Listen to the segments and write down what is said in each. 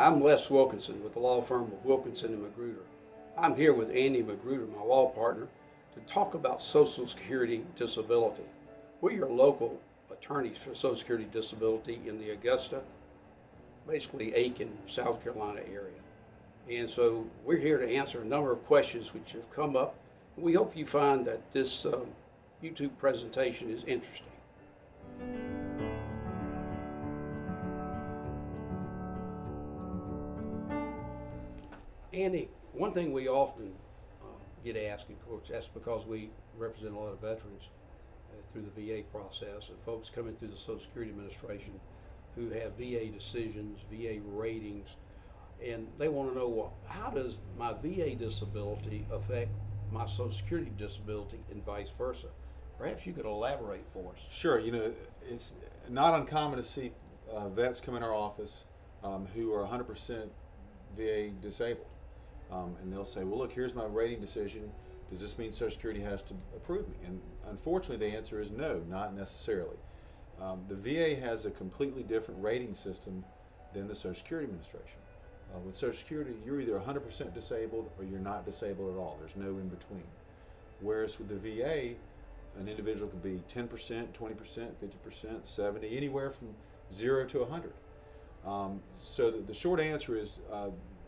I'm Les Wilkinson with the law firm of Wilkinson Magruder. I'm here with Andy Magruder, my law partner, to talk about Social Security disability. We're your local attorneys for Social Security disability in the Augusta, basically Aiken, South Carolina area. And so we're here to answer a number of questions which have come up. We hope you find that this YouTube presentation is interesting. Andy, one thing we often get asked, of course, that's because we represent a lot of veterans through the VA process, and folks coming through the Social Security Administration who have VA decisions, VA ratings, and they want to know, well, how does my VA disability affect my Social Security disability and vice versa? Perhaps you could elaborate for us. Sure. You know, it's not uncommon to see vets come in our office who are 100% VA disabled. And they'll say, well, look, here's my rating decision. Does this mean Social Security has to approve me? And unfortunately, the answer is no, not necessarily. The VA has a completely different rating system than the Social Security Administration. With Social Security, you're either 100% disabled or you're not disabled at all. There's no in between. Whereas with the VA, an individual can be 10%, 20%, 50%, 70%, anywhere from 0 to 100. So the short answer is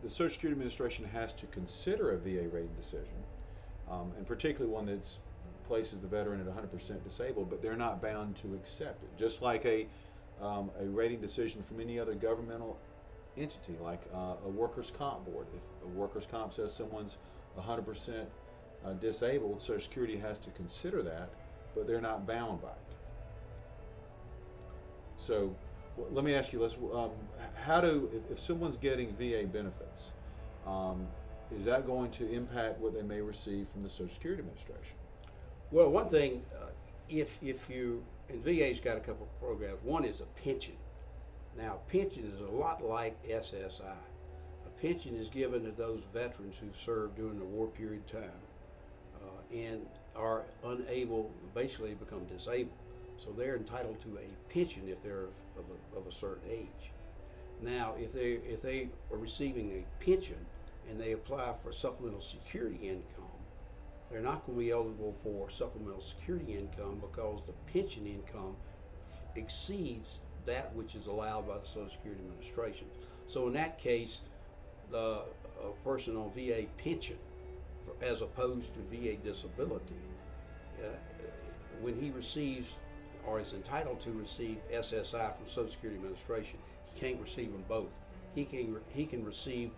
the Social Security Administration has to consider a VA rating decision, and particularly one that places the veteran at 100% disabled, but they're not bound to accept it. Just like a rating decision from any other governmental entity, like a workers' comp board. If a workers' comp says someone's 100% disabled, Social Security has to consider that, but they're not bound by it. So let me ask you, if someone's getting VA benefits, is that going to impact what they may receive from the Social Security Administration? Well, one thing, if you, and VA's got a couple of programs. One is a pension. Now, pension is a lot like SSI. A pension is given to those veterans who served during the war period time and are unable, basically become disabled. So they're entitled to a pension if they're of a certain age. Now, if they are receiving a pension and they apply for supplemental security income, they're not going to be eligible for supplemental security income because the pension income exceeds that which is allowed by the Social Security Administration. So in that case, a person on VA pension, as opposed to VA disability, when he receives or is entitled to receive SSI from Social Security Administration, he can't receive them both. He can receive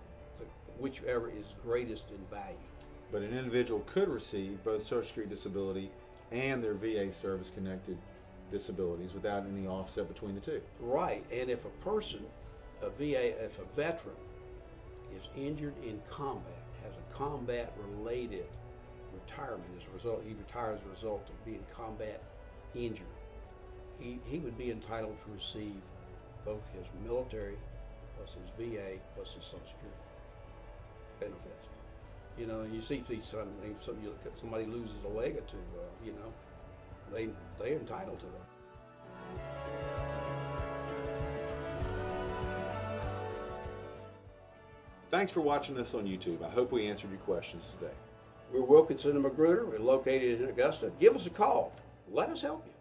whichever is greatest in value. But an individual could receive both Social Security disability and their VA service-connected disabilities without any offset between the two. Right, and if a person, if a veteran is injured in combat, has a combat-related retirement as a result, he retires as a result of being combat injured, he would be entitled to receive both his military plus his VA plus his Social Security benefits. You know, you see something, you look at somebody loses a leg or two, you know, they're entitled to them. Thanks for watching us on YouTube. I hope we answered your questions today. We're Wilkinson and Magruder. We're located in Augusta. Give us a call. Let us help you.